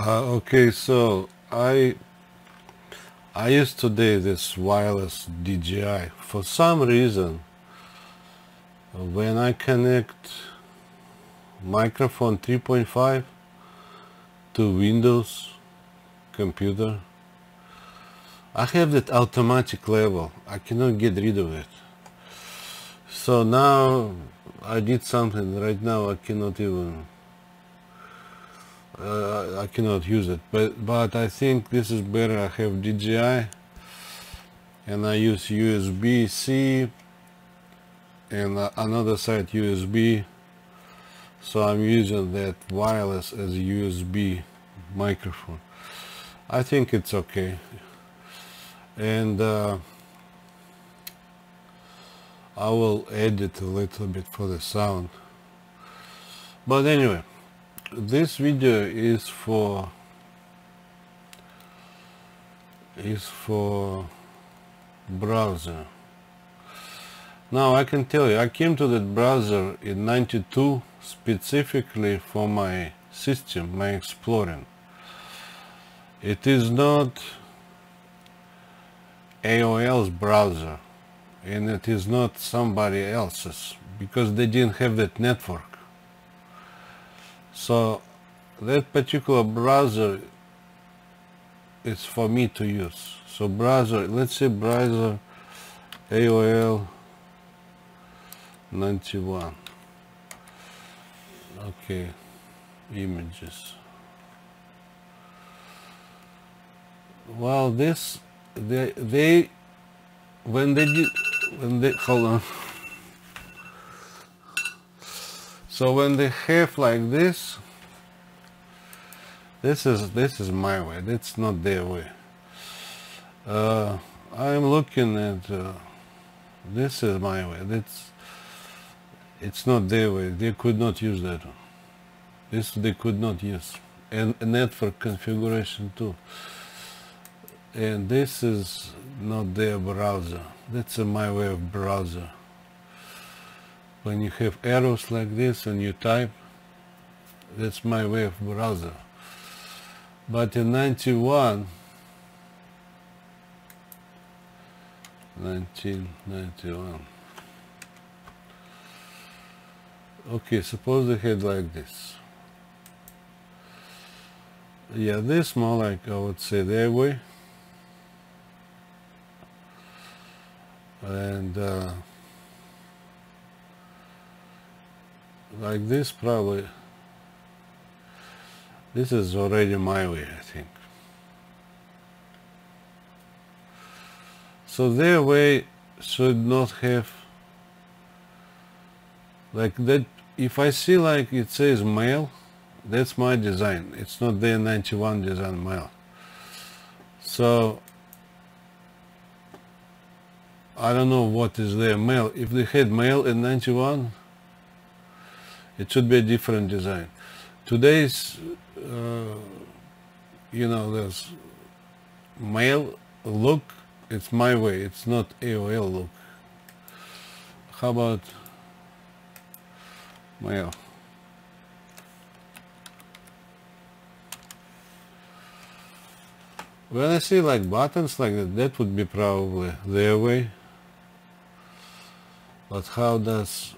Okay, so I used today this wireless DJI. For some reason, when I connect microphone 3.5 to Windows computer, I have that automatic level. I cannot get rid of it. So now I did something. Right now I cannot even I cannot use it. But I think this is better. I have DJI and I use USB-C and another side USB, so I'm using that wireless as a USB microphone. I think it's okay, and I will edit a little bit for the sound. But anyway, this video is for browser. Now I can tell you, I came to that browser in '92 specifically for my system, my Explorer. It is not AOL's browser, and it is not somebody else's, because they didn't have that network. So that particular browser is for me to use. So browser, let's say browser AOL 91. Okay, images. Well, this they when they hold on. So when they have like this is my way. That's not their way. I'm looking at this is my way. It's not their way. They could not use that one. This they could not use, and a network configuration too. And this is not their browser. That's my way of browser. When you have arrows like this and you type, that's my way of browser. But in 1991, okay, suppose they had like this. Yeah, this more like, I would say, their way. And like this, probably this is already my way, I think. So their way should not have like that. If I see like it says mail, that's my design. It's not their 91 design mail. So I don't know what is their mail. If they had mail in 91, it should be a different design. Today's, there's mail look, it's my way. It's not AOL look. How about mail? When I see like buttons like that, that would be probably their way. But how does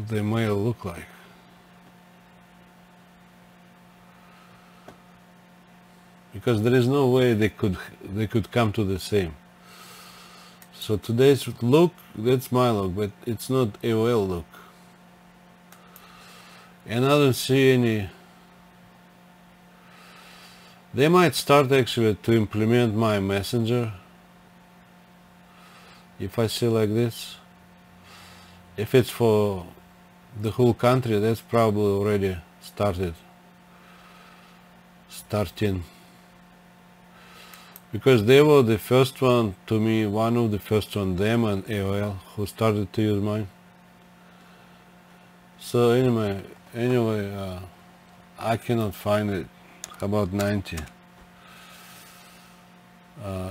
the mail look like? Because there is no way they could come to the same. So today's look, that's my look, but it's not AOL look. And I don't see any. They might start actually to implement my messenger. If I see like this, if it's for the whole country, that's probably already starting. Because they were the first one, to me, one of the first one, them and AOL, who started to use mine. So anyway, I cannot find it. About 90.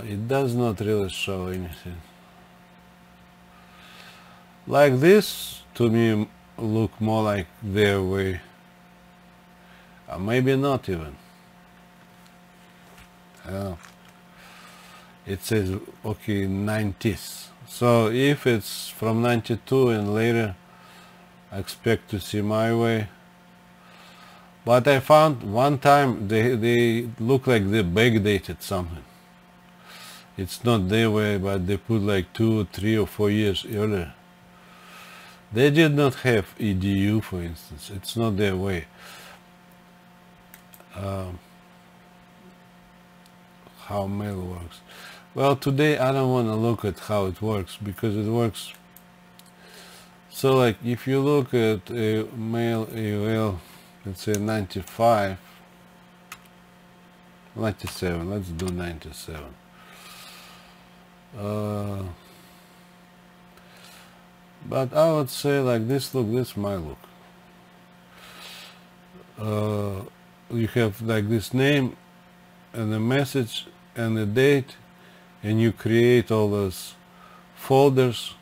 It does not really show anything. Like this, to me, look more like their way. maybe not even. It says okay 90s. So if it's from 92 and later, I expect to see My Way. But I found one time they look like they backdated something. It's not their way, but they put like 2, 3 or 4 years earlier. They did not have EDU, for instance. It's not their way. How mail works. Well, today I don't want to look at how it works, because it works. So like if you look at a mail AOL, let's say 95, 97, let's do 97. But I would say like this look, this my look. You have like this name and the message and the date, and you create all those folders,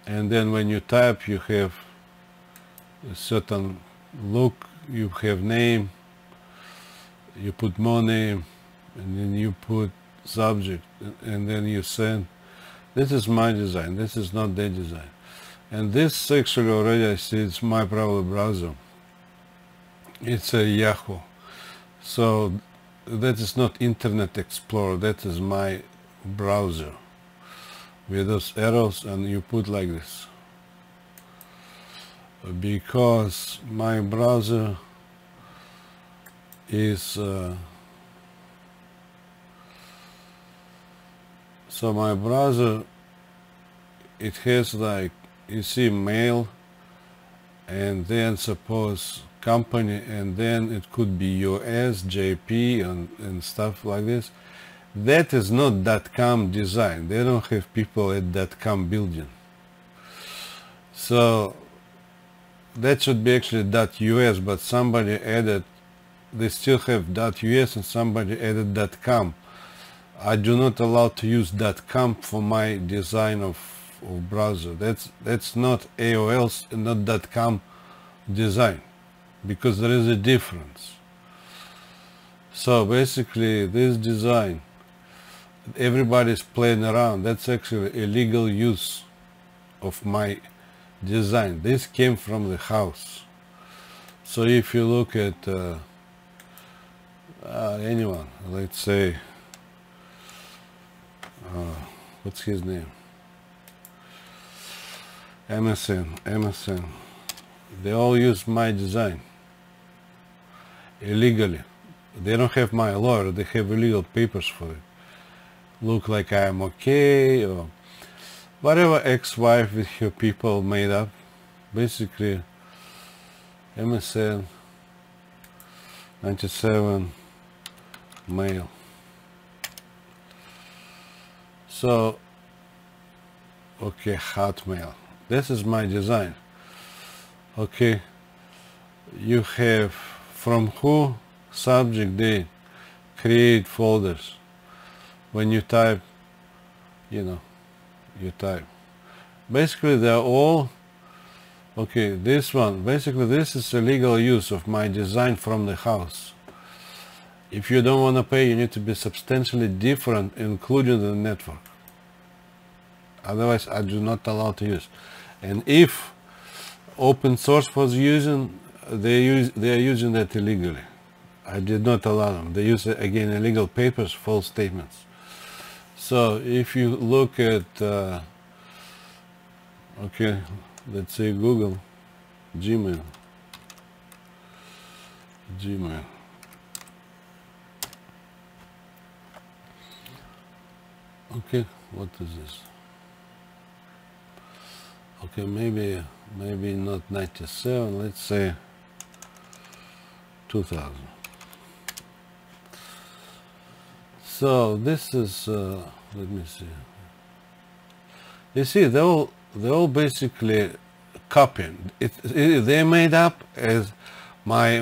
and then when you type you have a certain look, you have name, you put more name, and then you put subject, and then you send. This is my design, this is not their design. And this actually already I see it's my private browser. It's a Yahoo. So that is not Internet Explorer, that is my browser with those arrows, and you put like this. Because my browser is so my browser, it has like, you see, mail, and then suppose company, and then it could be US, JP, and stuff like this. That is not .com design. They don't have people at .com building. So that should be actually .us, but somebody added, they still have .us and somebody added .com. I do not allow to use .com for my design of browser. That's not AOL's, not .com design, because there is a difference. So basically this design, everybody's playing around. That's actually illegal use of my design. This came from the house. So if you look at anyone, let's say, what's his name? MSN. They all use my design illegally. They don't have my lawyer, they have illegal papers for it. Look like I am okay, or whatever ex-wife with her people made up. Basically, MSN 97 mail. So, okay, Hotmail. This is my design. Okay, you have from who, subject, date, create folders. When you type, you type. Basically they're all, okay, this one, basically this is a legal use of my design from the house. If you don't want to pay, you need to be substantially different, including the network. Otherwise I do not allow to use. And if open source was using, they are using that illegally. I did not allow them. They use, again, illegal papers, false statements. So if you look at, okay, let's say Google, Gmail. Okay, what is this? Okay, maybe not 97, let's say 2000. So this is, let me see. You see, they all basically copying. They made up as my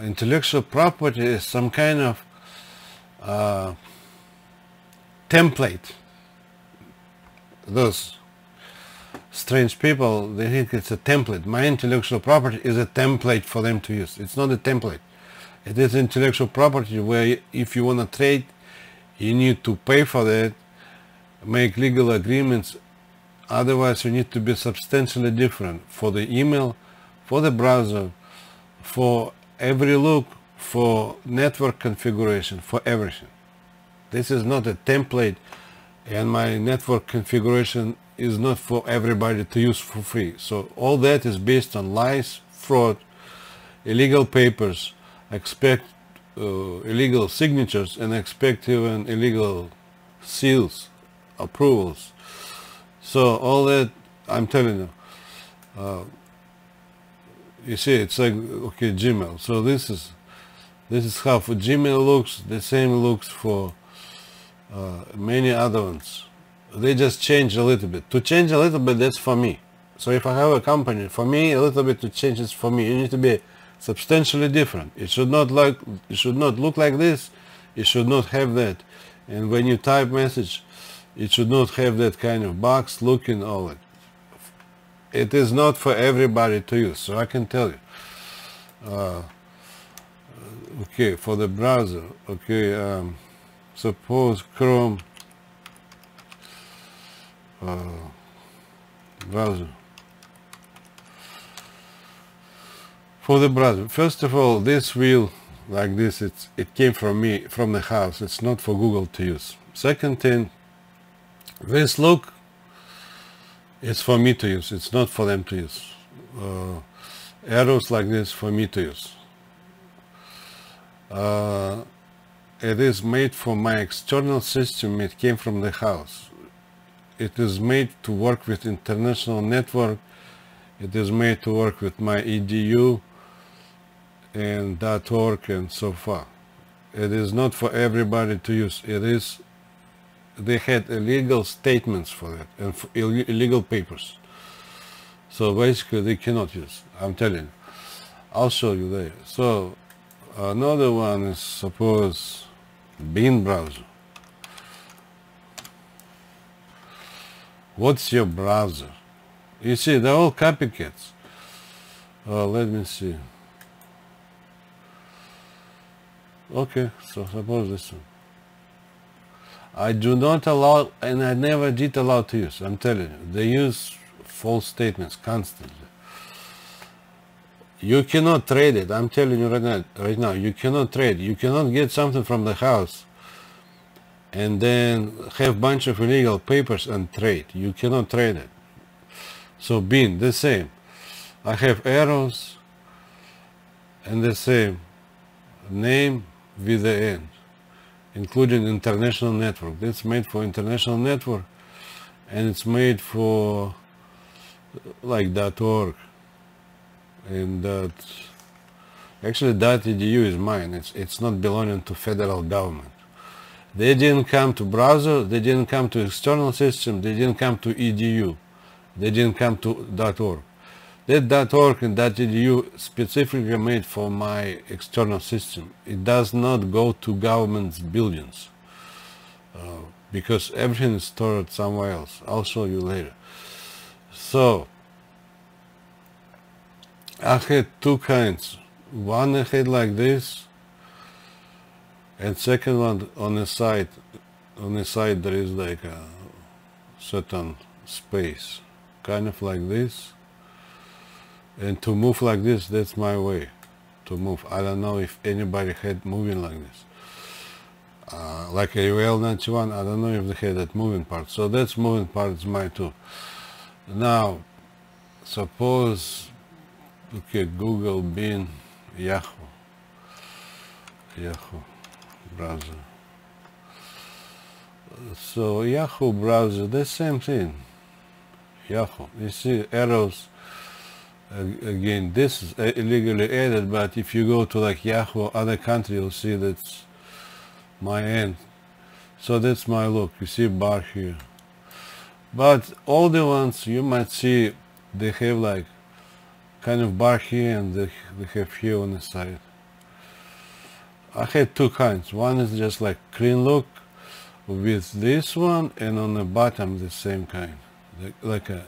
intellectual property is some kind of template. Those. strange people, they think it's a template. My intellectual property is a template for them to use. It's not a template. It is intellectual property where if you want to trade, you need to pay for that, make legal agreements. Otherwise, you need to be substantially different for the email, for the browser, for every look, for network configuration, for everything. This is not a template, and my network configuration is not for everybody to use for free. So all that is based on lies, fraud, illegal papers, illegal signatures, and expect even illegal seals, approvals. So all that, I'm telling you, you see, it's like, okay, Gmail. So this is how for Gmail looks. The same looks for many other ones. They just change a little bit. To change a little bit, that's for me. So if I have a company, for me, a little bit to change is for me. You need to be substantially different. It should not look like this. It should not have that. And when you type message, it should not have that kind of box looking all it. It is not for everybody to use, so I can tell you. Okay, for the browser, okay, suppose Chrome browser. For the browser, first of all, this wheel like this, it came from me, from the house. It's not for Google to use. Second thing, this look, it's for me to use. It's not for them to use. Arrows like this for me to use. It is made for my external system. It came from the house. It is made to work with international network. It is made to work with my edu and .org and so far. It is not for everybody to use. It is, they had illegal statements for that and for illegal papers. So basically they cannot use, I'm telling you. I'll show you there. So another one is, suppose, Bean browser. What's your browser? You see, they're all copycats. Let me see. Okay, so suppose this one. I do not allow, and I never did allow to use, I'm telling you. They use false statements constantly. You cannot trade it, I'm telling you right now, you cannot trade. You cannot get something from the house and then have a bunch of illegal papers and trade. You cannot trade it. So Bean, the same. I have arrows and the same name with the end, including international network. That's made for international network, and it's made for like .org and actually .edu is mine. It's not belonging to federal government. They didn't come to browser, they didn't come to external system, they didn't come to edu, they didn't come to .org. That .org and .edu specifically made for my external system. It does not go to government's buildings because everything is stored somewhere else. I'll show you later. So I had two kinds. One I had like this, and second one on the side. On the side there is like a certain space, kind of like this. And to move like this, that's my way to move. I don't know if anybody had moving like this. Like a UL91, I don't know if they had that moving part. So that's moving part is mine too. Now, suppose, okay, Google, Bing, Yahoo browser. So Yahoo browser, the same thing. Yahoo, you see arrows. Again, this is illegally added, but if you go to like Yahoo or other country, you'll see that's my end. So that's my look. You see bar here. But all the ones you might see, they have like kind of bar here and they have here on the side. I had two kinds. One is just like clean look with this one, and on the bottom the same kind, like a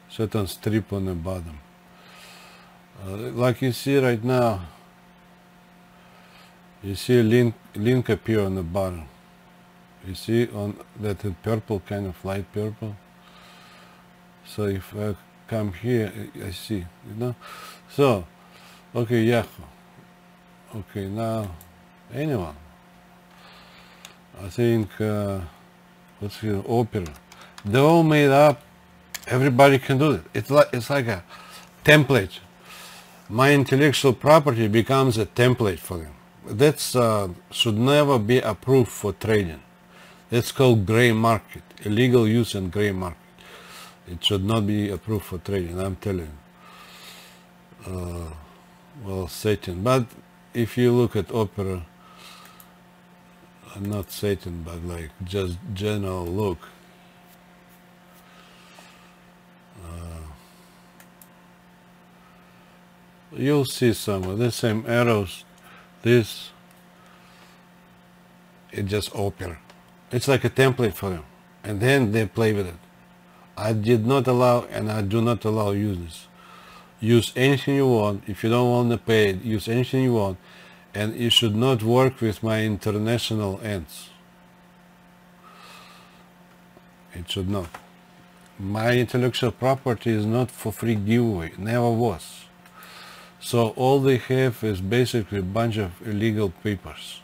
certain strip on the bottom. Like you see right now, you see a link appear on the bottom. You see on that in purple, kind of light purple. So if I come here, I see, So, okay, Yahoo. Okay, now, anyone. I think, what's here, Opera. They're all made up. Everybody can do it. It's like a template. My intellectual property becomes a template for them. That should never be approved for trading. That's called gray market, illegal use and gray market. It should not be approved for trading, I'm telling you. Well, Satan. But if you look at Opera, not Satan, but like just general look, you'll see some of the same arrows. This, it's just Opera. It's like a template for them, and then they play with it. I did not allow, and I do not allow users. Use anything you want. If you don't want to pay it, use anything you want, and you should not work with my international ends. It should not. My intellectual property is not for free giveaway, never was. So all they have is basically a bunch of illegal papers.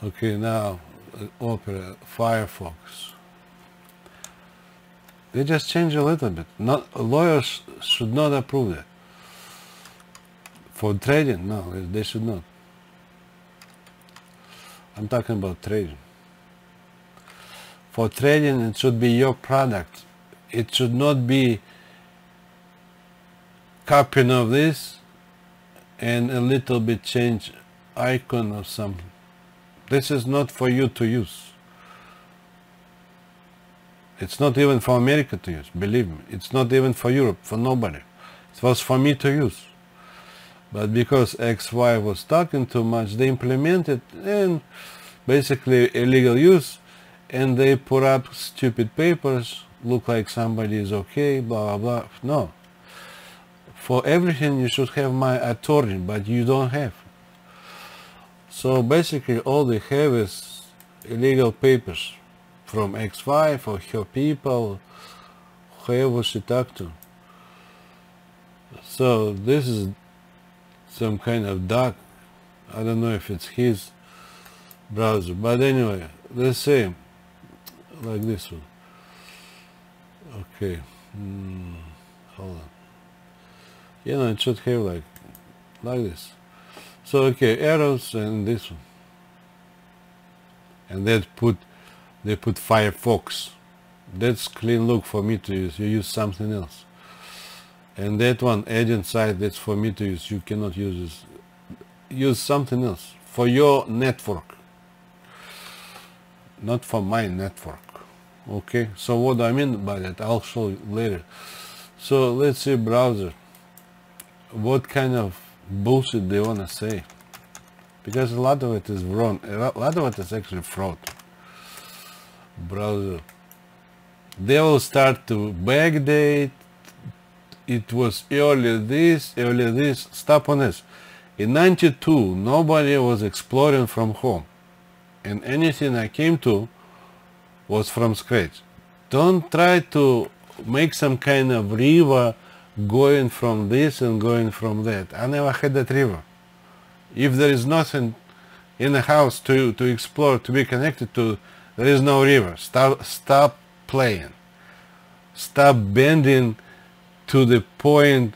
Okay, now Opera, Firefox. They just change a little bit. Lawyers should not approve that. For trading, no, they should not. I'm talking about trading. For trading, it should be your product. It should not be copying of this and a little bit change icon or something. This is not for you to use. It's not even for America to use, believe me. It's not even for Europe, for nobody. It was for me to use. But because XY was talking too much, they implemented and basically illegal use, and they put up stupid papers, look like somebody is okay, blah, blah, blah. No. For everything you should have my attorney, but you don't have. So basically all they have is illegal papers from X5 or her people, whoever she talked to. So this is some kind of dark, I don't know if it's his browser, but anyway, let's say like this one. Okay, hold on. It should have like this. So okay, arrows and this one, and they put Firefox. That's clean look for me to use. You use something else. And that one, agent site, that's for me to use. You cannot use this. Use something else for your network, not for my network. Okay, so what I mean by that, I'll show you later. So let's see browser. What kind of bullshit they want to say? Because a lot of it is wrong. A lot of it is actually fraud. Browser. They will start to backdate. It was earlier this. Stop on this. In '92, nobody was exploring from home, and anything I came to was from scratch. Don't try to make some kind of river going from this and going from that. I never had that river. If there is nothing in the house to explore, to be connected to, there is no river. Stop playing. Stop bending to the point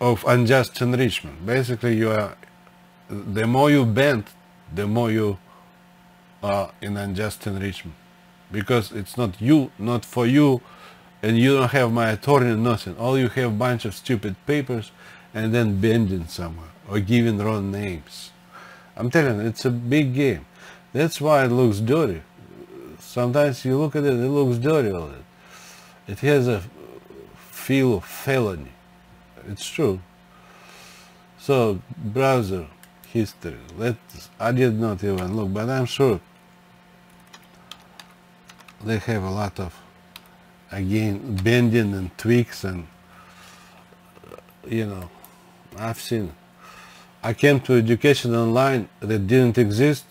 of unjust enrichment. Basically, the more you bend, the more you are in unjust enrichment. Because it's not you, not for you, and you don't have my attorney, nothing. All you have a bunch of stupid papers and then bending somewhere or giving wrong names. I'm telling you, it's a big game. That's why it looks dirty. Sometimes you look at it, it looks dirty. All it. It has a feel of felony. It's true. So, browser history. I did not even look, but I'm sure they have a lot of, again, bending and tweaks, and you know, I've seen it. I came to Education Online that didn't exist,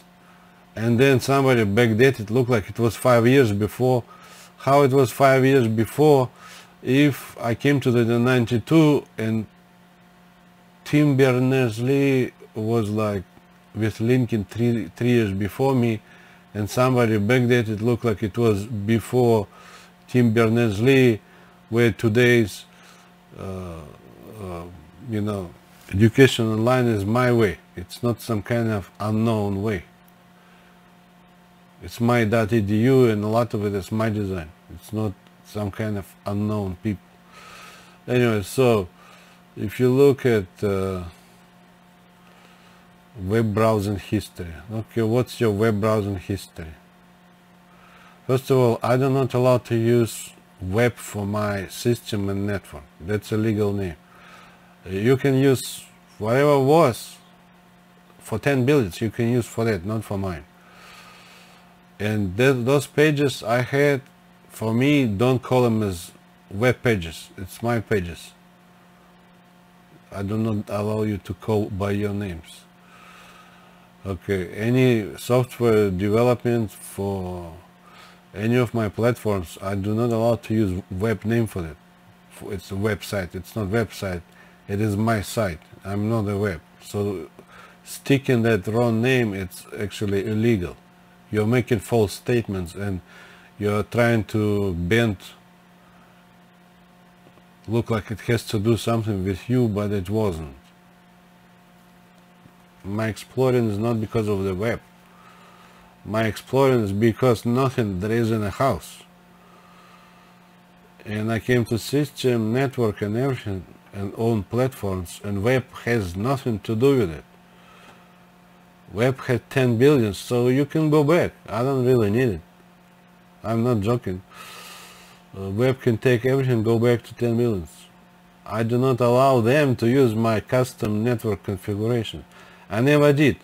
and then somebody backdated it, looked like it was 5 years before. How it was 5 years before if I came to the 92 and Tim Berners-Lee was like with Lincoln three years before me, and somebody backdated it, looked like it was before Tim Berners-Lee, where today's you know, Education Online is my way. It's not some kind of unknown way. It's my.edu, and a lot of it is my design. It's not some kind of unknown people. Anyway, so if you look at web browsing history, okay, what's your web browsing history? First of all, I am not allowed to use web for my system and network. That's a legal name. You can use whatever was for 10 billions, you can use for that, not for mine. And those pages I had, for me, don't call them as web pages. It's my pages. I do not allow you to call by your names. Okay, any software development for any of my platforms, I do not allow to use web name for that. It's a website. It's not website. It is my site. I'm not a web. So sticking that wrong name, it's actually illegal. You're making false statements, and you're trying to bend, look like it has to do something with you, but it wasn't. My exploring is not because of the web. My exploring is because nothing there is in a house. And I came to system, network, and everything, and own platforms, and web has nothing to do with it. Web had 10 billion, so you can go back. I don't really need it. I'm not joking. Web can take everything, go back to 10 billions. I do not allow them to use my custom network configuration. I never did.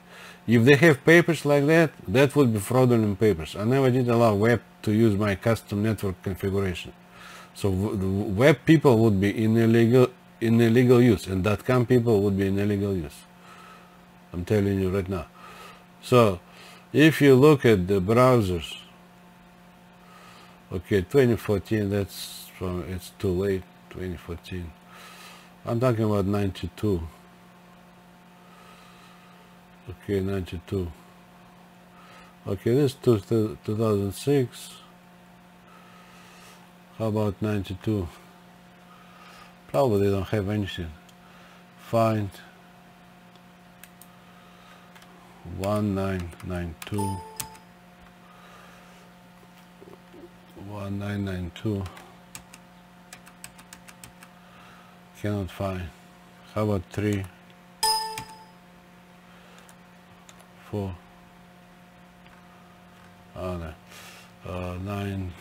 If they have papers like that, that would be fraudulent papers. I never did allow web to use my custom network configuration. So web people would be in illegal use, and .com people would be in illegal use. I'm telling you right now. So if you look at the browsers, okay, 2014, that's from, it's too late, 2014. I'm talking about 92. Okay, 92. Okay, this is 2006. How about 92? Probably don't have anything. Find 1992. 1992. Cannot find. How about 3, 4? Oh, no. 9,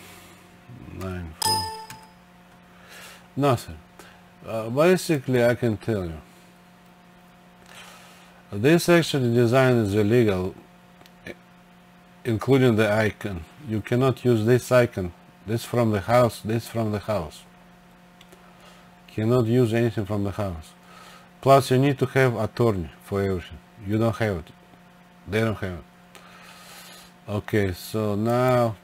9, 4. Nothing. Basically, I can tell you. This actually design is illegal, including the icon. You cannot use this icon. This from the house, this from the house. Cannot use anything from the house. Plus, you need to have attorney for everything. You don't have it. They don't have it. Okay, so now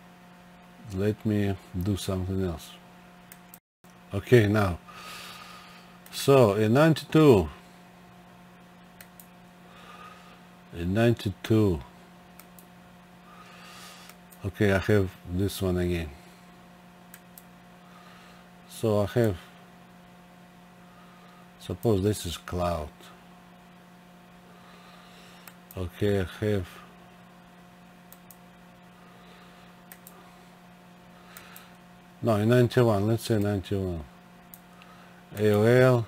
let me do something else. Okay, now. So in 92, okay, I have this one again. So I have, suppose this is cloud. Okay, I have no, in 91, let's say 91. AOL,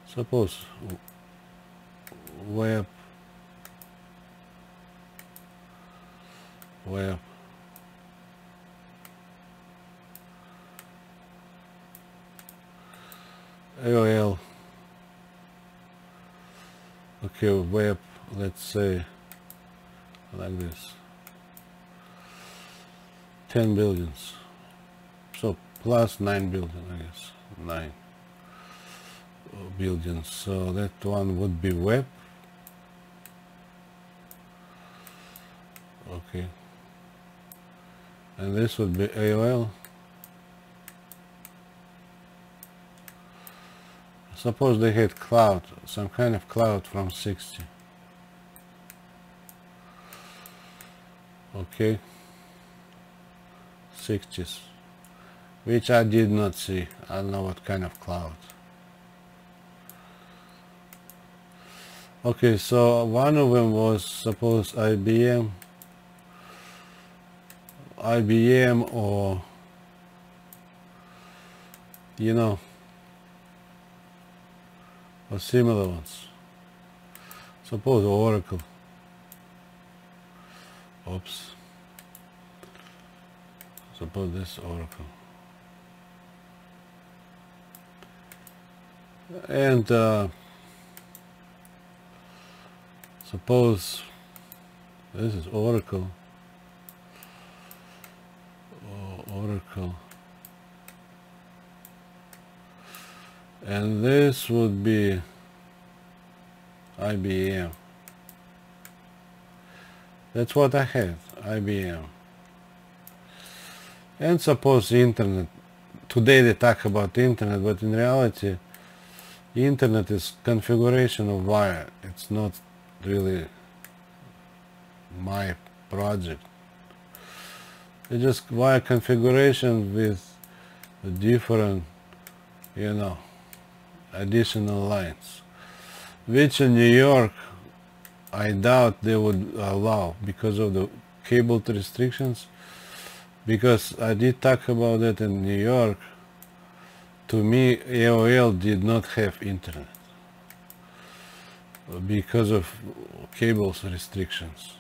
suppose web, AOL, okay, web, let's say like this. 10 billions. So plus 9 billion, I guess. 9 billions. So that one would be web. Okay. And this would be AOL. Suppose they had cloud, some kind of cloud from 60. Okay. 60s. Which I did not see. I don't know what kind of cloud. Okay, so one of them was, suppose, IBM or, you know, or similar ones. Suppose Oracle. Oops. Suppose this Oracle. And suppose this is Oracle. Oracle. And this would be IBM. That's what I had, IBM. And suppose internet. Today they talk about internet, but in reality, internet is configuration of wire. It's not really my project. It's just wire configuration with different, you know, additional lines, which in New York I doubt they would allow because of the cable restrictions, because I did talk about that in New York. To me, AOL did not have internet because of cables restrictions.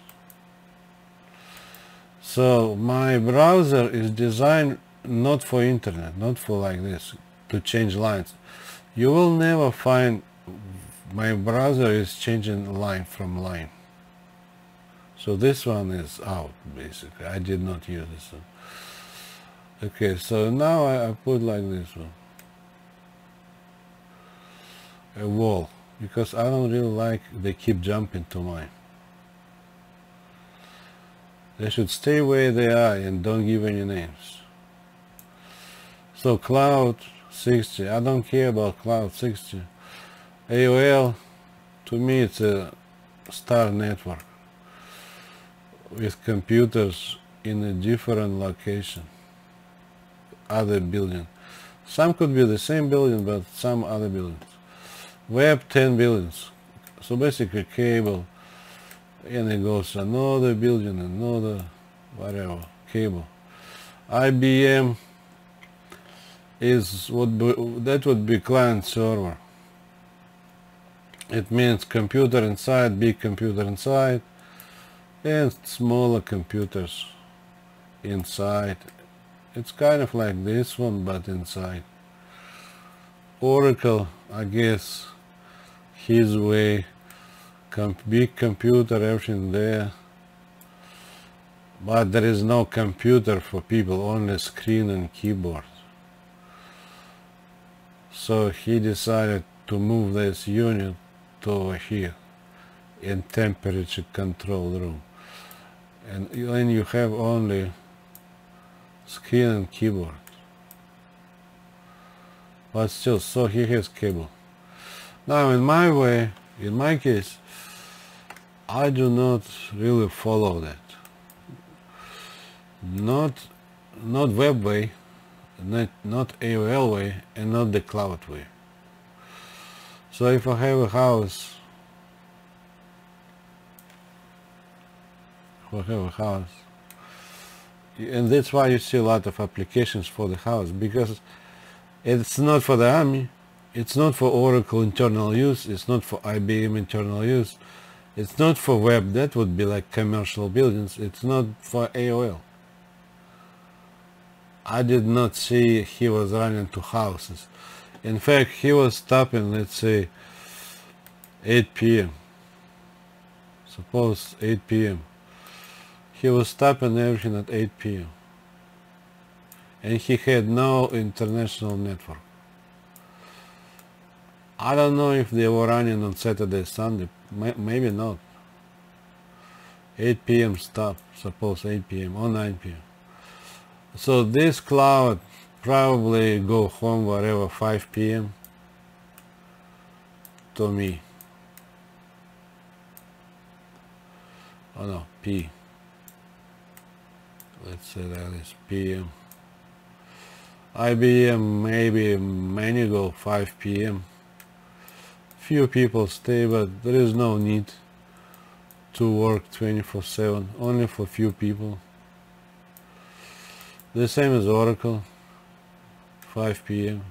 So my browser is designed not for internet, not for like this, to change lines. You will never find my browser is changing line from line. So this one is out, basically. I did not use this one. Okay, so now I put like this one. A wall, because I don't really like they keep jumping to mine. They should stay where they are and don't give any names. So Cloud 60, I don't care about Cloud 60. AOL, to me it's a star network with computers in a different location, other building. Some could be the same building, but some other buildings. Web 10 billions. So basically cable, and it goes another building, another whatever, cable. IBM is that would be client server. It means computer inside, big computer inside, and smaller computers inside. It's kind of like this one, but inside. Oracle, I guess, his way, big computer, everything there. But there is no computer for people, only screen and keyboard. So he decided to move this unit to over here in temperature control room. And then you have only screen and keyboard. But still, so he has cable. Now in my way, in my case, I do not really follow that. Not web way, not AOL way, and not the cloud way. So if I have a house, and that's why you see a lot of applications for the house, because it's not for the army, it's not for Oracle internal use, it's not for IBM internal use, it's not for web, that would be like commercial buildings, it's not for AOL. I did not see he was running to houses. In fact, he was stopping, let's say, 8 p.m. Suppose 8 p.m. he was stopping everything at 8 p.m. and he had no international network. I don't know if they were running on Saturday, Sunday, maybe not. 8 p.m. stop, suppose 8 p.m. or 9 p.m. So this cloud probably go home wherever 5 p.m. to me. Oh no, P. Let's say that is p.m. IBM maybe many go 5 p.m. Few people stay, but there is no need to work 24/7, only for few people. The same as Oracle, 5 p.m.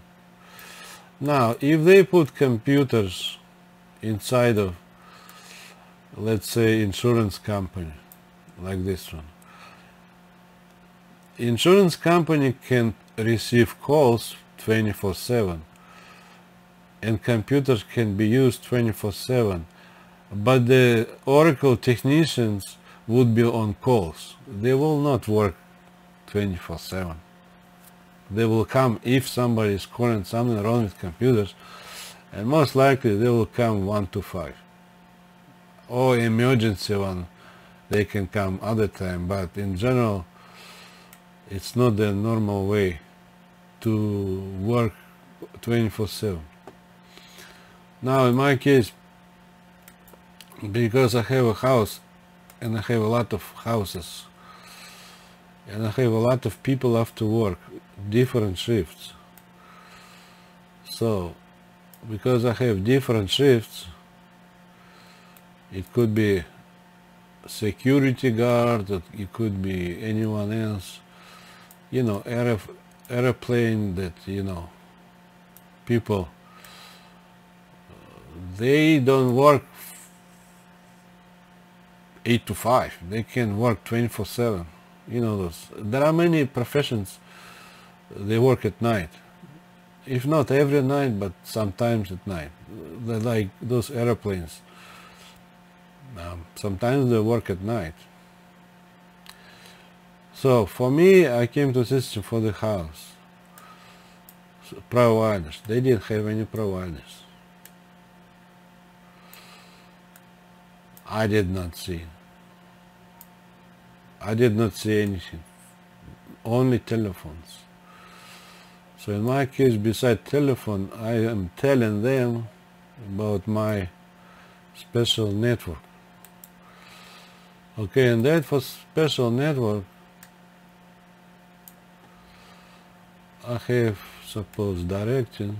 Now, if they put computers inside of, let's say, insurance company, like this one, insurance company can receive calls 24/7, and computers can be used 24/7, but the Oracle technicians would be on calls. They will not work 24/7. They will come if somebody is calling something wrong with computers, and most likely they will come 1 to 5. Or emergency one, they can come other time, but in general, it's not the normal way to work 24/7. Now in my case, because I have a house and I have a lot of houses and I have a lot of people after work, different shifts. So because I have different shifts, it could be security guard, it could be anyone else, you know, airplane that, you know, people, they don't work 8 to 5. They can work 24/7. You know, there are many professions, they work at night. If not every night, but sometimes at night. They're like those airplanes. Sometimes they work at night. So for me, I came to system for the house. Providers. They didn't have any providers. I did not see. I did not see anything. Only telephones. So in my case, beside telephone, I am telling them about my special network. Okay, and that for special network, I have, suppose, direction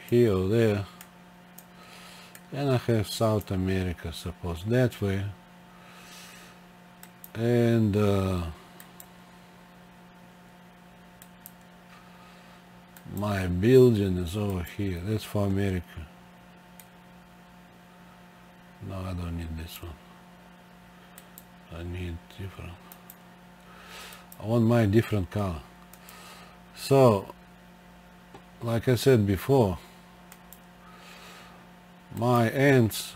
here or there, and I have South America, suppose, that way, and my building is over here. That's for America. No, I don't need this one. I need different. I want my different color. So, like I said before, my ends,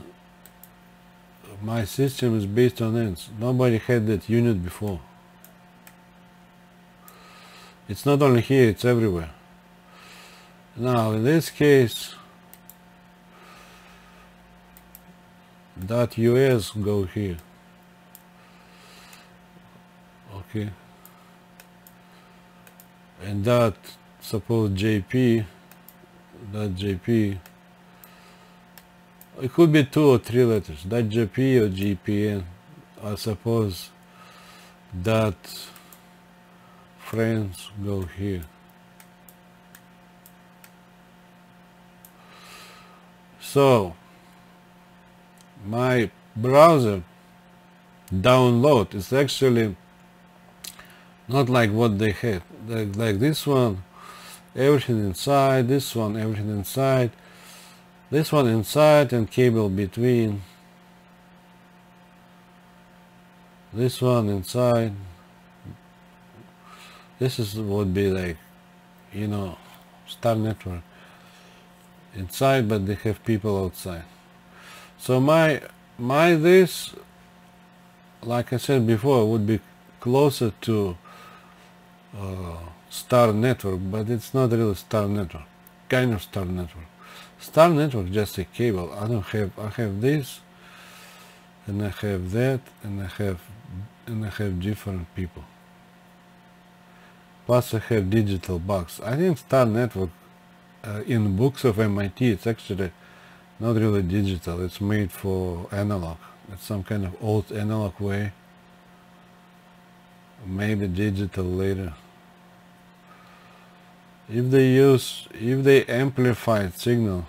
my system is based on ends. Nobody had that unit before. It's not only here, it's everywhere. Now, in this case, .us go here. Okay. And suppose JP, .jp, it could be 2 or 3 letters, .jp or GPN, I suppose .friends go here. So my browser download is actually not like what they had. Like this one, everything inside, this one, everything inside, this one inside and cable between, this one inside. This is would be like, you know, Star Network inside, but they have people outside. So my this like I said before, would be closer to Star Network, but it's not really Star Network. Kind of Star Network. Star Network just a cable. I have this, and I have that, and I have different people. Plus I have digital box. I think Star Network in books of MIT, it's actually not really digital. It's made for analog. It's some kind of old analog way. Maybe digital later. If they amplified signal,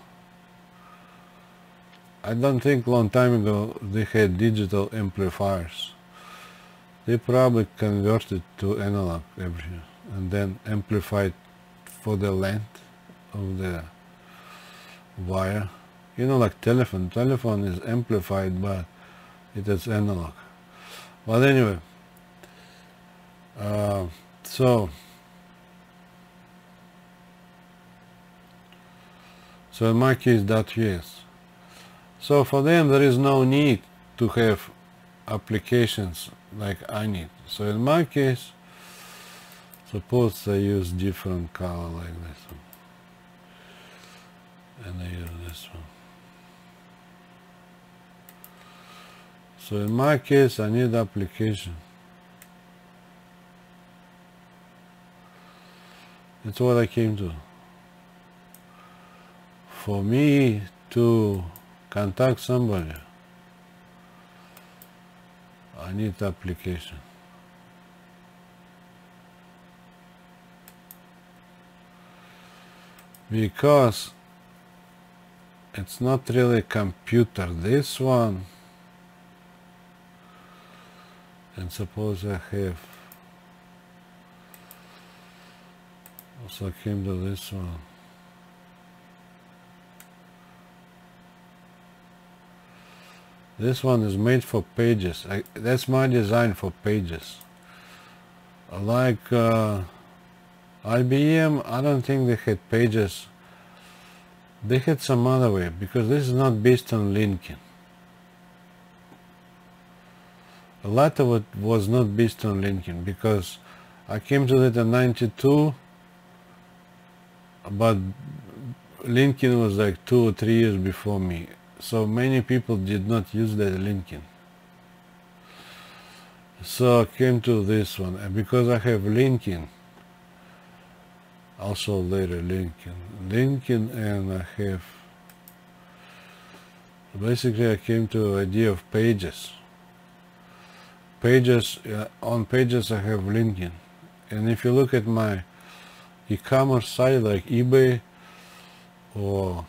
I don't think long time ago they had digital amplifiers. They probably converted to analog everything and then amplified for the length of the wire. You know, like telephone. Telephone is amplified, but it is analog. But anyway, so in my case, .us. So for them, there is no need to have applications like I need. So in my case, suppose I use different color like this one, and I use this one. So in my case, I need application. That's what I came to. For me to contact somebody, I need application. Because it's not really a computer. This one, and suppose I have, also came to this one. This one is made for pages. That's my design for pages. Like IBM, I don't think they had pages. They had some other way, because this is not based on linking. A lot of it was not based on linking, because I came to that in 92, but linking was like 2 or 3 years before me. So many people did not use that linking. So I came to this one, and because I have linking, also later linking, and I have, basically I came to the idea of pages. Pages, on pages I have linking. And if you look at my e-commerce site like eBay or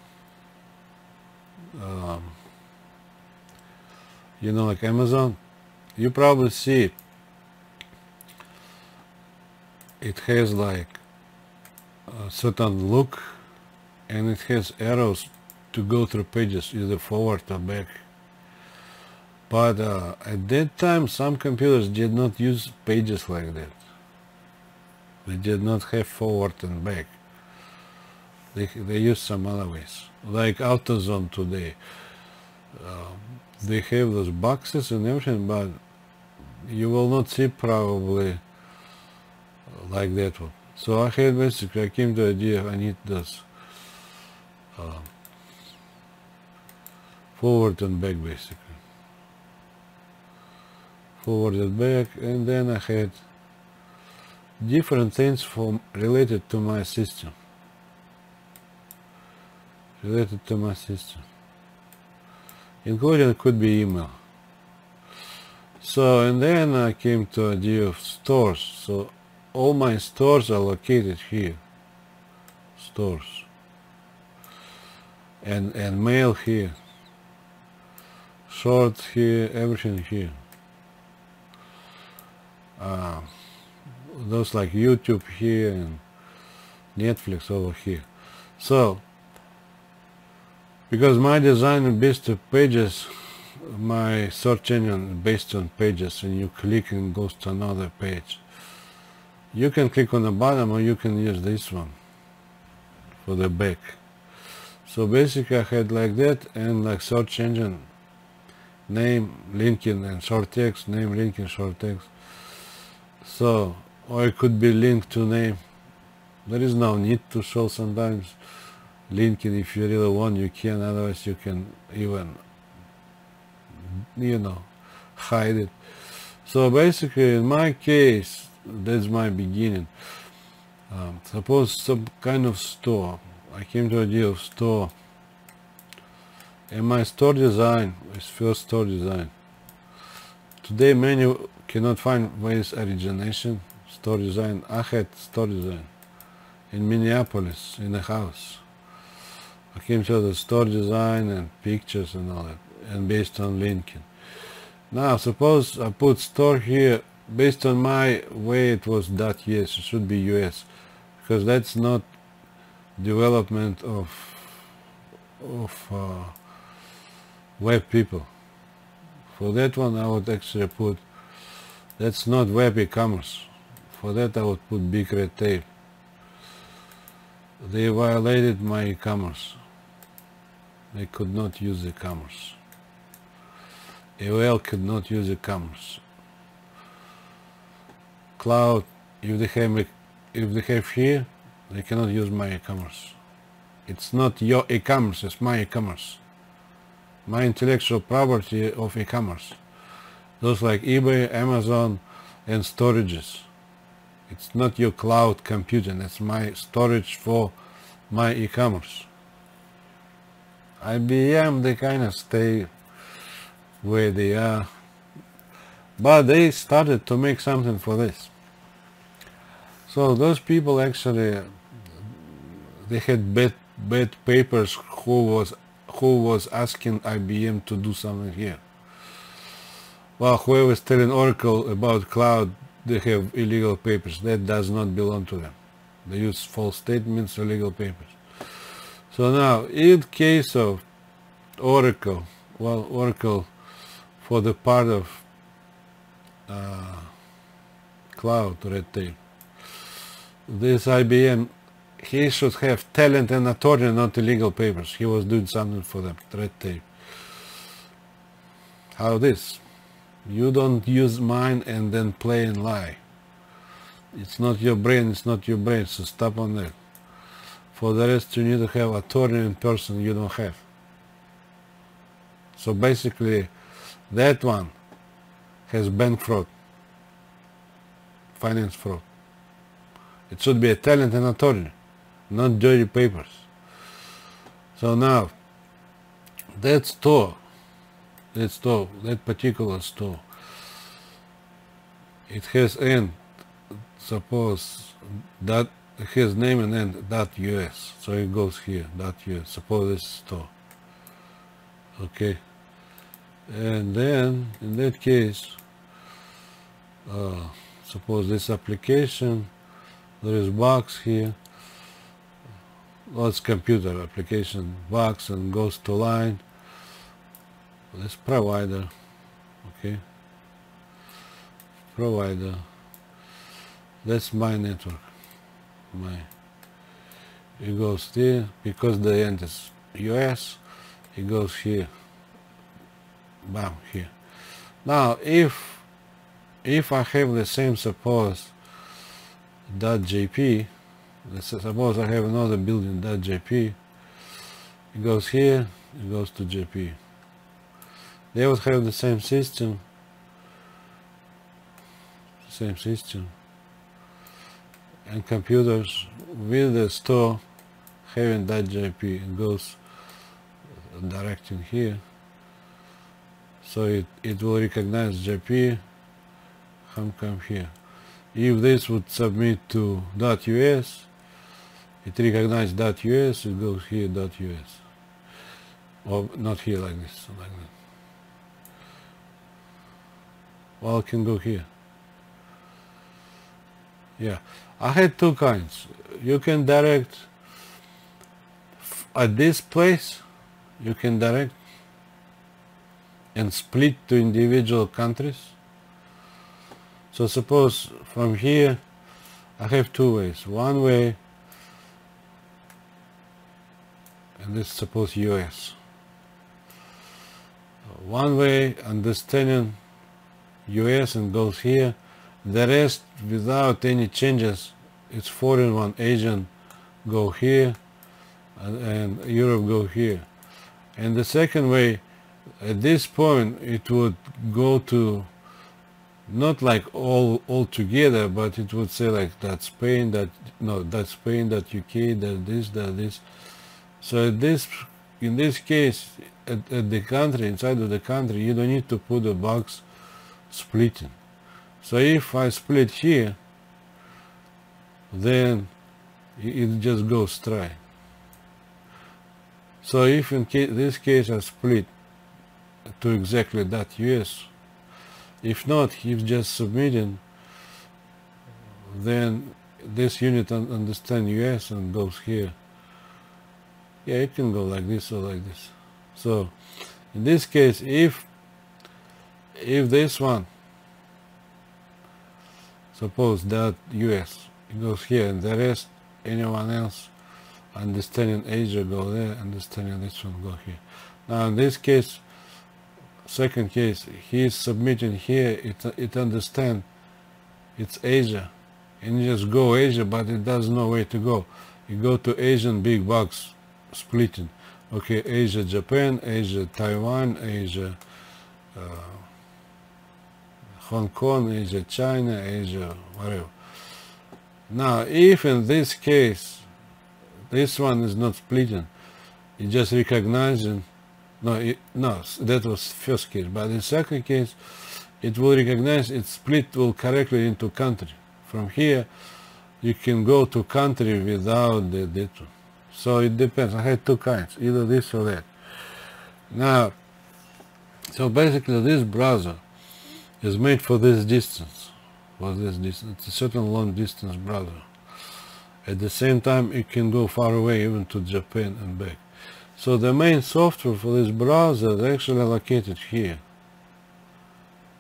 you know, like Amazon, you probably see it has like a certain look, and it has arrows to go through pages, either forward or back. But at that time, some computers did not use pages like that. They did not have forward and back. They used some other ways, like AutoZone today. They have those boxes and everything, but you will not see probably like that one. So I had basically, I came to the idea I need this forward and back, basically. Forward and back, and then I had different things related to my system. Including it could be email. So, and then I came to the idea of stores. So all my stores are located here. Stores. And mail here. Shorts here, everything here. Those like YouTube here and Netflix over here. So, because my design is based on pages, my search engine is based on pages, and you click and it goes to another page. You can click on the bottom, or you can use this one for the back. So basically I had like that, and like search engine name, linking, and short text, name, linking, short text. So, or it could be linked to name. There is no need to show sometimes linking. If you really want, you can, otherwise you can even, hide it. So basically, in my case, that's my beginning. Suppose some kind of store. I came to the idea of store. And my store design is first store design. Today many cannot find where is origination, store design. I had store design in Minneapolis, in a house. I came to the store design and pictures and all that, and based on linking. Now suppose I put store here, based on my way it was .us, it should be US, because that's not development of web people. For that one I would actually put, that's not web e-commerce. For that I would put big red tape. They violated my e-commerce. They could not use e-commerce. AOL could not use e-commerce. Cloud, if they have here, they cannot use my e-commerce. It's not your e-commerce, it's my e-commerce. My intellectual property of e-commerce. Those like eBay, Amazon, and storages. It's not your cloud computing, it's my storage for my e-commerce. IBM, they kind of stay where they are, but they started to make something for this. So those people actually, they had bad papers who was asking IBM to do something here. Well, whoever is telling Oracle about cloud, they have illegal papers. That does not belong to them. They use false statements, illegal papers. So now, in case of Oracle, well, Oracle for the part of cloud red tape, this IBM, he should have talent and authority, not illegal papers. He was doing something for them, red tape. How this? You don't use mine and then play and lie. It's not your brain, it's not your brain, so stop on that. For the rest, you need to have authority in person you don't have. So basically, that one has bank fraud, finance fraud. It should be a talent and authority, not dirty papers. So now, that store, that particular store, it has end, suppose that it has name and end .us, so it goes here, .us, suppose this store, okay, and then in that case, suppose this application, there is box here, well, it's computer application box and goes to line, this provider, okay, provider, that's my network, it goes there, because the end is US, it goes here, bam, here. Now if I have the same, suppose .jp, suppose I have another building .jp, it goes here, it goes to JP. They would have the same system, and computers with the store having .jp, it goes direct in here, so it will recognize JP, come here. If this would submit to .us, it recognizes .us, it goes here .us, or not here like this, like that. Well, it can go here. Yeah, I had two kinds. You can direct at this place, you can direct and split to individual countries. So suppose from here I have two ways. One way, and this is suppose US. One way understanding US and goes here, the rest without any changes, it's foreign one, Asian go here, and Europe go here. And the second way, at this point, it would go to not like all together, but it would say like that's Spain, that's Spain, that UK, that this. So in this case, at the country, inside of the country, you don't need to put a box splitting. So if I split here, then it just goes straight. So if in this case I split to exactly that US, if not, if just submitting, then this unit understand US and goes here. Yeah, it can go like this or like this. So in this case, if this one, suppose that US, it goes here, and the rest, anyone else understanding Asia go there, understanding this one go here. Now in this case, second case, he is submitting here, it understand it's Asia, and you just go Asia, but it doesn't know where to go. You go to Asian big box splitting. Okay, Asia Japan, Asia Taiwan, Asia Hong Kong, Asia China, Asia whatever. Now if in this case this one is not splitting, it just recognizing, no, that was first case, but in second case it will recognize its split will correctly into country. From here you can go to country without the data. So it depends. I had two kinds, either this or that. Now, so basically this browser is made for this distance, It's a certain long distance browser. At the same time, it can go far away, even to Japan and back. So the main software for this browser is actually located here.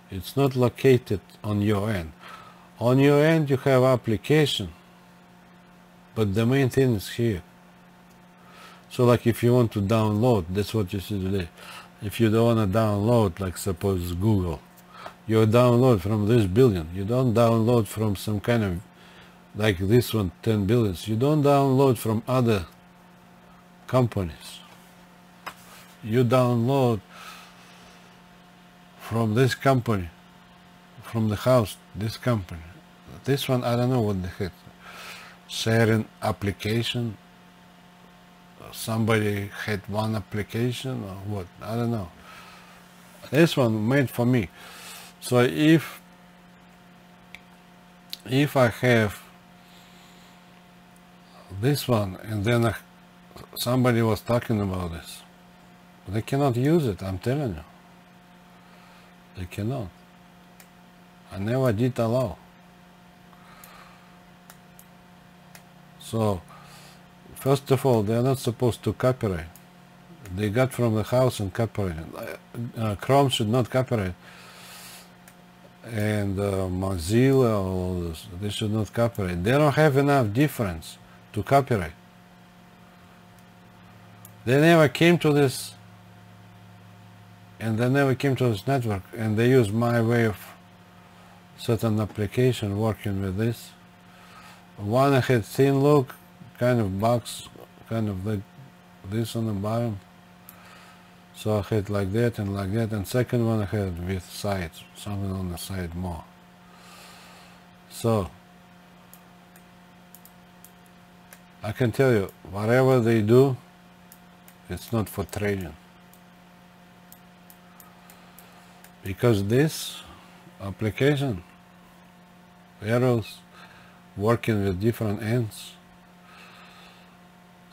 It's not located on your end. On your end, you have application, but the main thing is here. So like if you want to download, that's what you see today. If you don't want to download, like suppose Google, you download from this billion. You don't download from some kind of, like this one, 10 billions. You don't download from other companies. You download from this company, from the house, this company. This one, I don't know what the heck. Sharing application. Somebody had one application or what, I don't know. This one made for me. So if I have this one and then somebody was talking about this, they cannot use it, I'm telling you. They cannot. I never did allow. So first of all, they are not supposed to copyright. They got from the house and copyrighted. Chrome should not copyright. And Mozilla, all this, they should not copyright. They don't have enough difference to copyright. They never came to this, and they never came to this network, and they use my way of certain application working with this. One I had thin look, kind of box, kind of like this on the bottom. So I had like that, and second one I had with sides, something on the side more. So I can tell you, whatever they do, it's not for trading. Because this application, arrows, working with different ends,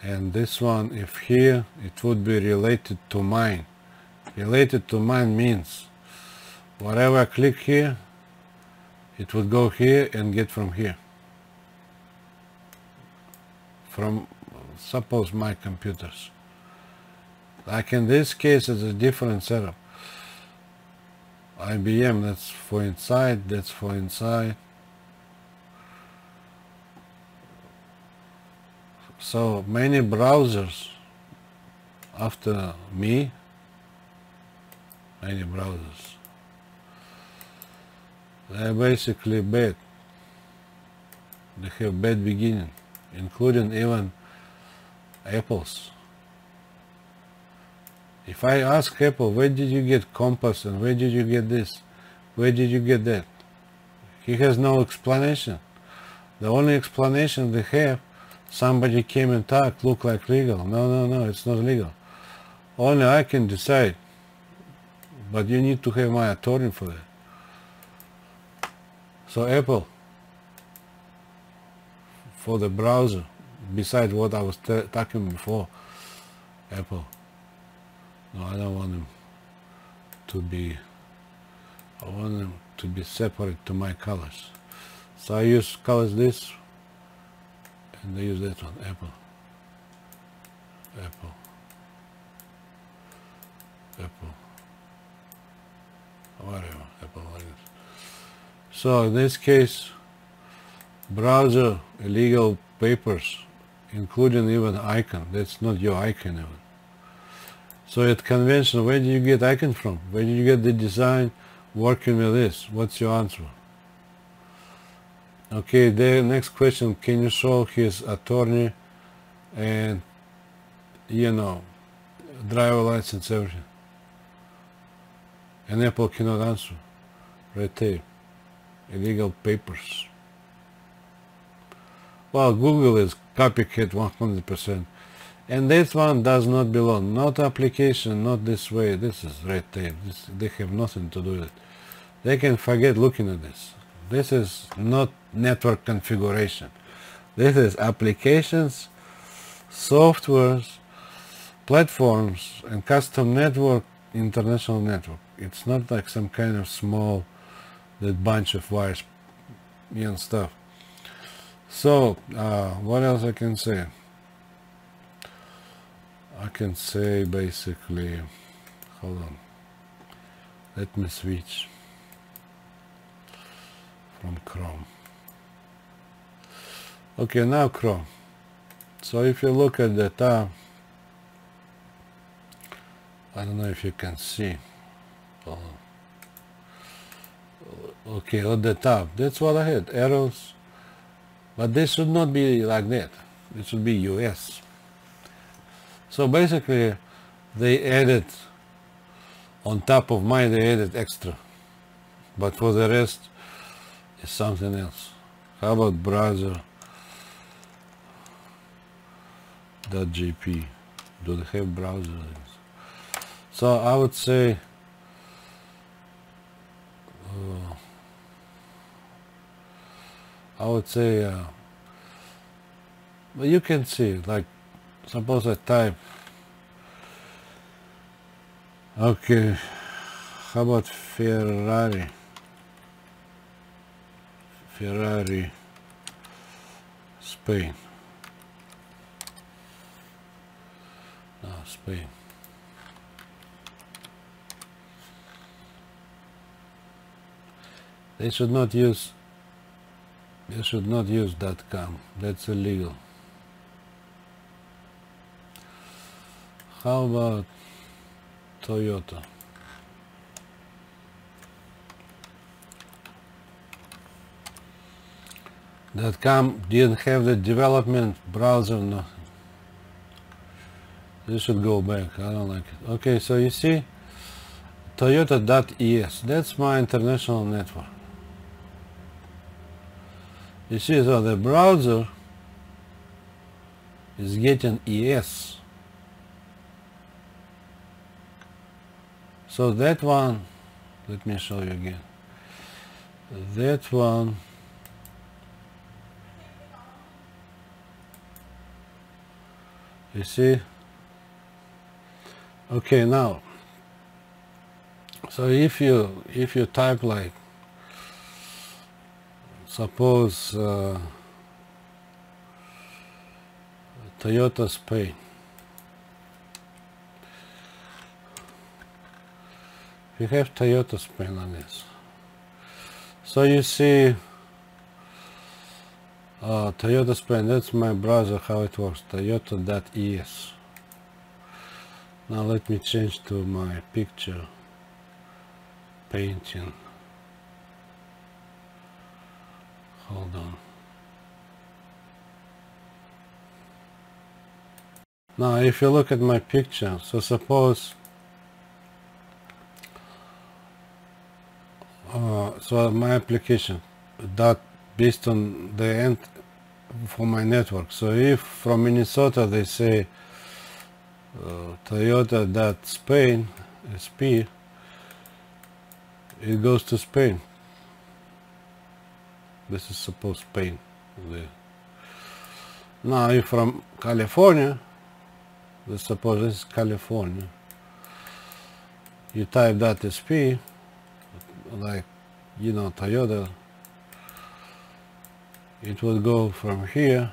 and this one, if here, it would be related to mine. Related to mine means whatever I click here, it would go here and get from here. From, suppose, my computers. Like in this case, it's a different setup. IBM, that's for inside, that's for inside. So many browsers after me many browsers. They're basically bad. They have bad beginning, including even Apple's. If I ask Apple, where did you get Compass and where did you get this? Where did you get that? He has no explanation. The only explanation they have, somebody came and talked, look like legal. No, it's not legal. Only I can decide. But you need to have my attorney for that. So Apple, for the browser, besides what I was talking before, Apple, no, I don't want them to be, I want them to be separate to my colors. So I use colors this, and they use that one, Apple, Apple, Apple, whatever, Apple like this. So in this case, browser illegal papers, including even icon. That's not your icon even. So at convention, where did you get icon from? Where did you get the design working with this? What's your answer? Okay, the next question, can you show his attorney and, you know, driver license, everything? And Apple cannot answer. Red tape, illegal papers. Well, Google is copycat 100%. And this one does not belong. Not application, not this way. This is red tape. They have nothing to do with it. They can forget looking at this. This is not network configuration. This is applications, softwares, platforms, and custom network, international network. It's not like some kind of small, that bunch of wires and stuff. So, what else I can say? I can say basically, hold on, let me switch from Chrome. Okay, now Chrome. So if you look at the tab, I don't know if you can see. Okay, at the top, that's what I had, arrows. But this should not be like that. It should be US. So basically, they added, on top of mine, they added extra. But for the rest, it's something else. How about browser.jp? Do they have browser? So I would say, well, you can see, like, suppose I type, okay, how about Ferrari, Spain, no, Spain. They should not use .com. That's illegal. How about Toyota? .com didn't have the development browser, nothing. This should go back. I don't like it. Okay, so you see, Toyota.es. That's my international network. You see, so the browser is getting ES. So that one, let me show you again. That one, you see? Okay, now, so if you type like, suppose Toyota Spain. You have Toyota Spain on this. So you see Toyota Spain, that's my browser, how it works, Toyota.es. Now let me change to my picture. painting. Hold on. Now if you look at my picture, so suppose so my application that based on the end for my network. So if from Minnesota they say Toyota.Spain SP, it goes to Spain. This is supposed Spain there. Now if from California, let's suppose this is California, you type that SP, like, you know, Toyota, it will go from here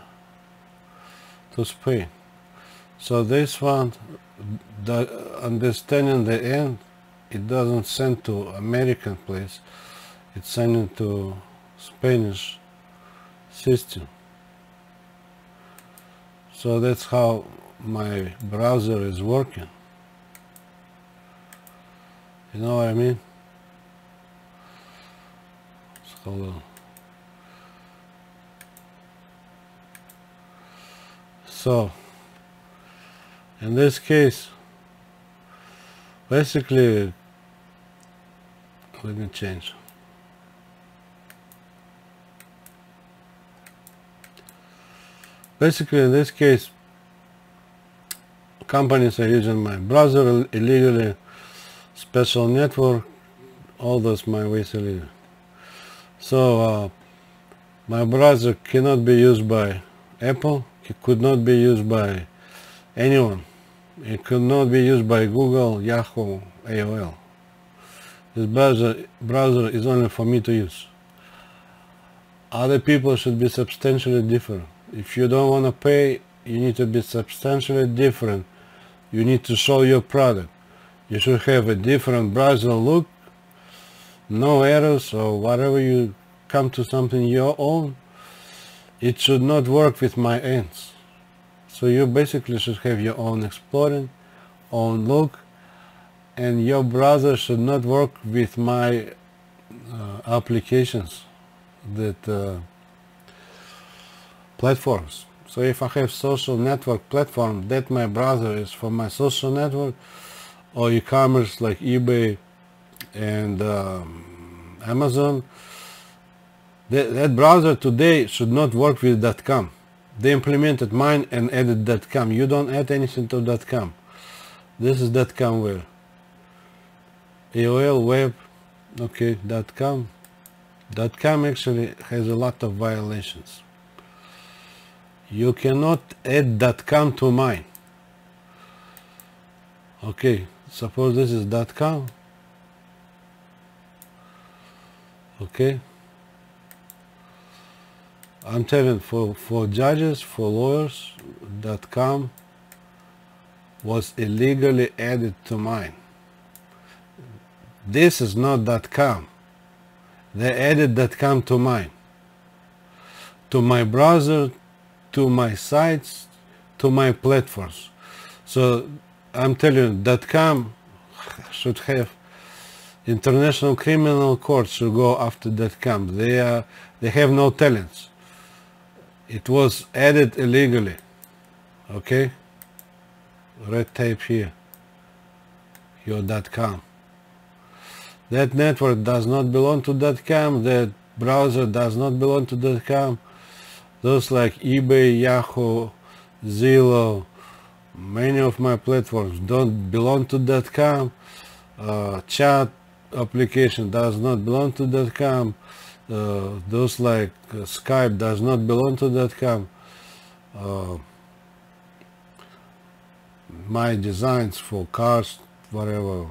to Spain. So this one, understanding the end, it doesn't send to American place, it's sending to Spanish system. So that's how my browser is working. You know what I mean? Hold on. So in this case, basically, let me change. Basically, in this case, companies are using my browser illegally, special network, all those my ways illegal. So my browser cannot be used by Apple, it could not be used by anyone. It could not be used by Google, Yahoo, AOL. This browser is only for me to use. Other people should be substantially different. If you don't want to pay, you need to be substantially different. You need to show your product. You should have a different browser look, no errors or whatever. You come to something your own, it should not work with my ends. So you basically should have your own exploring, own look, and your browser should not work with my applications, that platforms. So if I have social network platform, that my browser is for my social network, or e-commerce like eBay and Amazon, that browser today should not work with .com. They implemented mine and added .com. You don't add anything to .com. This is .com where AOL web, okay, .com. .com actually has a lot of violations. You cannot add .com to mine. Okay, suppose this is .com. Okay. I'm telling for judges, for lawyers, .com was illegally added to mine. This is not .com. They added .com to mine, to my browser, to my sites, to my platforms. So I'm telling you, .com should have international criminal court should go after .com. They have no talents. It was added illegally. Okay? Red tape here. Your .com. That network does not belong to .com. That browser does not belong to .com. Those like eBay, Yahoo, Zillow, many of my platforms don't belong to .com. Chat application does not belong to .com. Those like Skype does not belong to .com. My designs for cars, whatever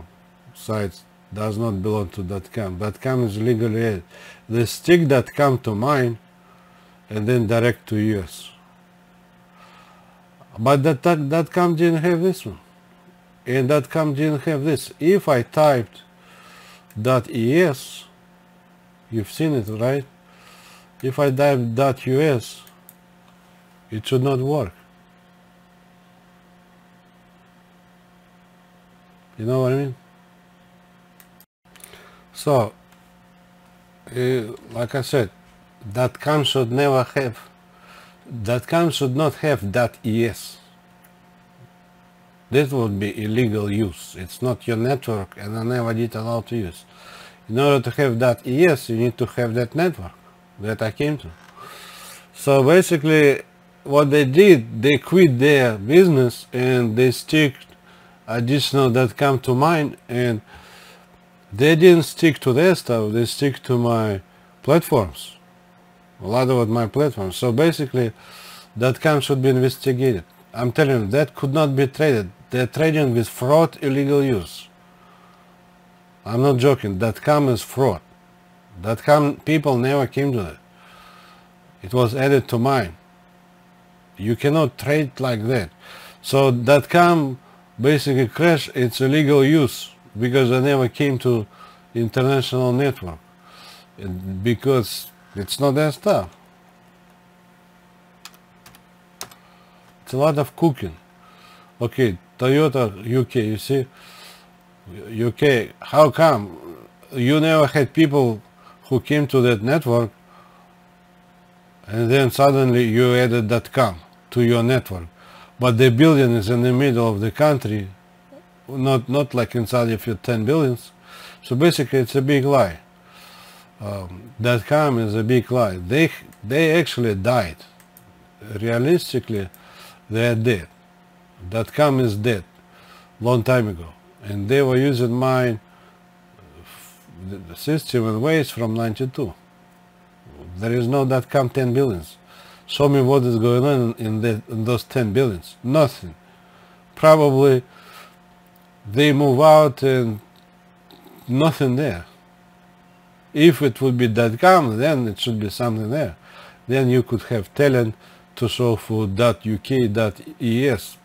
sites, does not belong to .com. .com is legally added. They stick .com to mine and then direct to US. But .com didn't have this one. And .com didn't have this. If I typed .es, you've seen it, right? If I type .us, it should not work. You know what I mean? So, like I said, .com should never have, .com should not have .es. This would be illegal use. It's not your network, and I never did allow to use. In order to have .es, you need to have that network that I came to. So basically, what they did, they quit their business and they stick additional .com to mine, and they didn't stick to their stuff, they stick to my platforms. A lot of my platforms. So basically, .com should be investigated. I'm telling you, that could not be traded. They're trading with fraud, illegal use. I'm not joking. .com is fraud. .com people never came to that. It was added to mine. You cannot trade like that. So .com basically crashed its illegal use because I never came to international network. Because it's not their stuff. It's a lot of cooking. Okay, Toyota UK, you see, UK, how come you never had people who came to that network and then suddenly you added .com to your network, but the building is in the middle of the country, not like inside of your 10 billions. So basically it's a big lie. .com is a big lie. They actually died. Realistically, they are dead. .com is dead long time ago, and they were using my the system and ways from 92. There is no .com 10 billions. Show me what is going on in those 10 billions. Nothing. Probably they move out and nothing there. If it would be .com, then it should be something there. Then you could have talent to show for .uk, .es.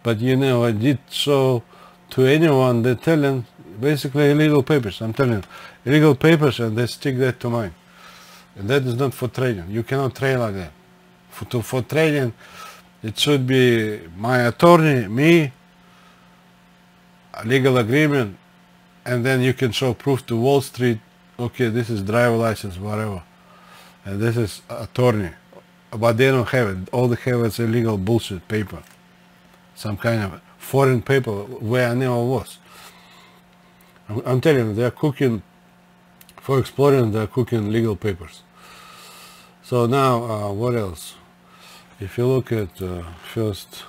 But you never did show to anyone the talent, basically illegal papers. I'm telling you, illegal papers, and they stick that to mine. And that is not for trading. You cannot trade like that. For trading, it should be my attorney, me, a legal agreement, and then you can show proof to Wall Street. Okay, this is driver license, whatever, and this is attorney. But they don't have it. All they have is illegal bullshit paper. Some kind of foreign paper where I never was. I'm telling you, they're cooking, for exploring, they're cooking legal papers. So now, what else? If you look at first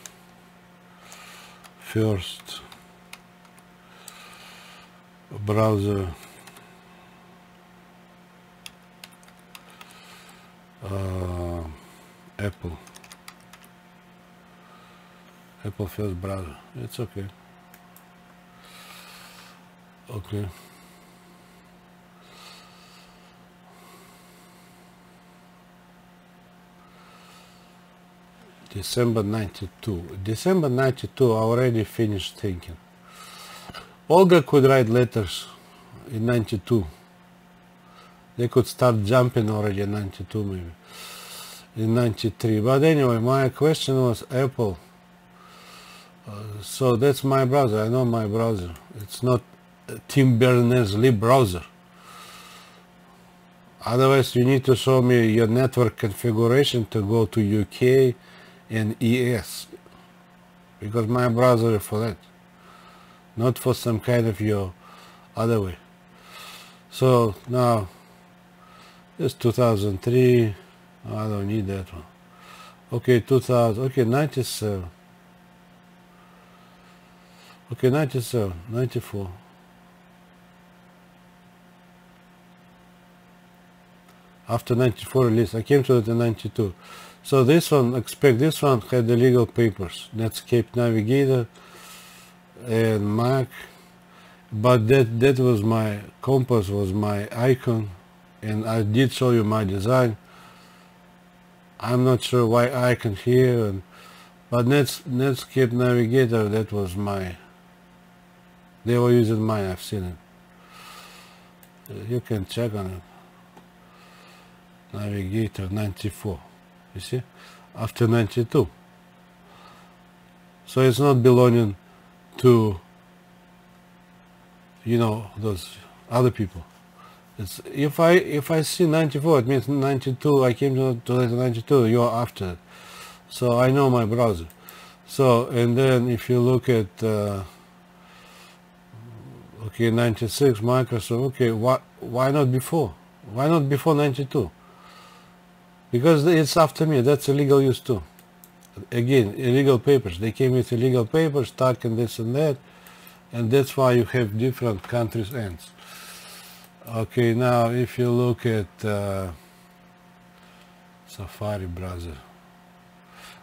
browser, Apple first browser. It's okay. Okay. December 92. December 92, I already finished thinking. Olga could write letters in 92. They could start jumping already in 92 maybe. In 93. But anyway, my question was Apple. So that's my browser. I know my browser. It's not Tim Berners-Lee browser. Otherwise, you need to show me your network configuration to go to UK and ES. Because my browser is for that. Not for some kind of your other way. So now, it's 2003. I don't need that one. Okay, 2000. Okay, 97. Okay, 97, 94. After 94 release, I came to it in 92. So this one, expect this one had the legal papers, Netscape Navigator and Mac, but that was my compass, was my icon, and I did show you my design. I'm not sure why icon here, but Netscape Navigator, that was my. They were using mine, I've seen it. You can check on it. Navigator 94. You see? After 92. So it's not belonging to, you know, those other people. It's, if I see 94, it means 92. I came to letter 92. You're after it, so I know my browser. So, and then if you look at okay, 96 Microsoft. Okay, why not before? Why not before 92? Because it's after me. That's illegal use too. Again, illegal papers. They came with illegal papers, stuck in this and that, and that's why you have different countries' ends. Okay, now if you look at Safari browser.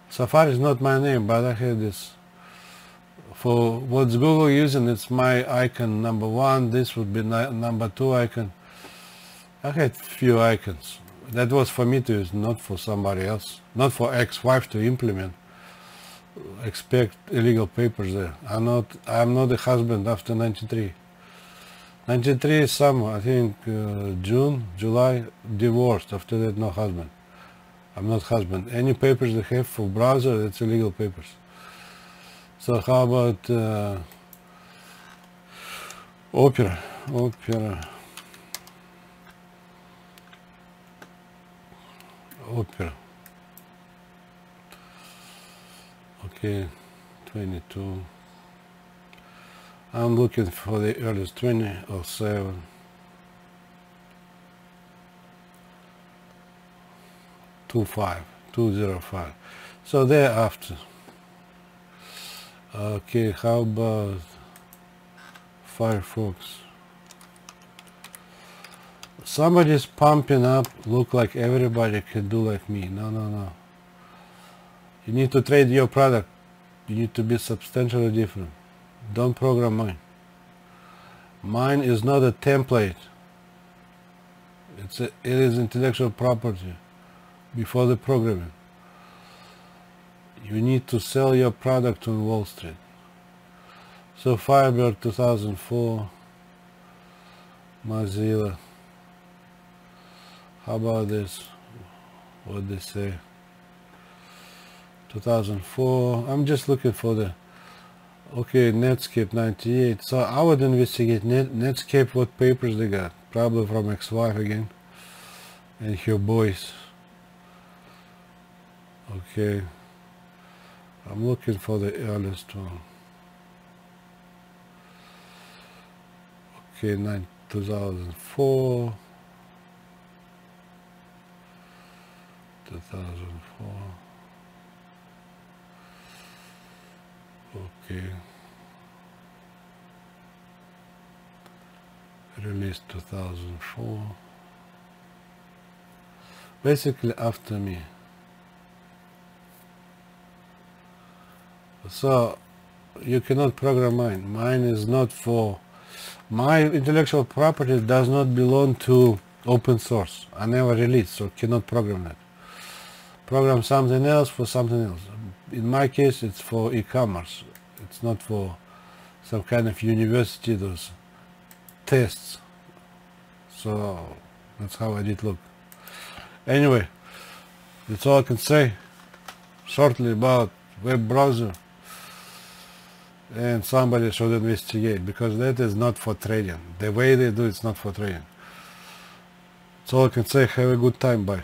Safari is not my name, but I have this. For what's Google using, it's my icon number 1. This would be number 2 icon. I had few icons. That was for me to use, not for somebody else. Not for ex-wife to implement. Expect illegal papers there. I'm not a husband after 93. 93 is summer, I think June, July, divorced. After that, no husband. I'm not husband. Any papers they have for browser, that's illegal papers. So how about Opera? Okay, 22. I'm looking for the earliest 2007. .25, 205. So thereafter. Okay, how about Firefox? Somebody's pumping up, look like everybody can do like me. No. You need to trade your product. You need to be substantially different. Don't program mine. Mine is not a template. It is intellectual property before the programming. You need to sell your product on Wall Street. So Firebird 2004, Mozilla. How about this? What they say? 2004. I'm just looking for the. Okay, Netscape 98. So I would investigate Netscape, what papers they got. Probably from ex-wife again and her boys. Okay. I'm looking for the earliest one. Okay, 2004. 2004. Okay. Released 2004. Basically after me. So you cannot program mine. Mine is not for. My intellectual property does not belong to open source. I never released, so cannot program that. Program something else for something else. In my case, it's for e-commerce. It's not for some kind of university, those tests. So that's how I did look. Anyway, that's all I can say shortly about web browser. And somebody should investigate, because that is not for trading. The way they do it's not for trading. That's all I can say. Have a good time. Bye.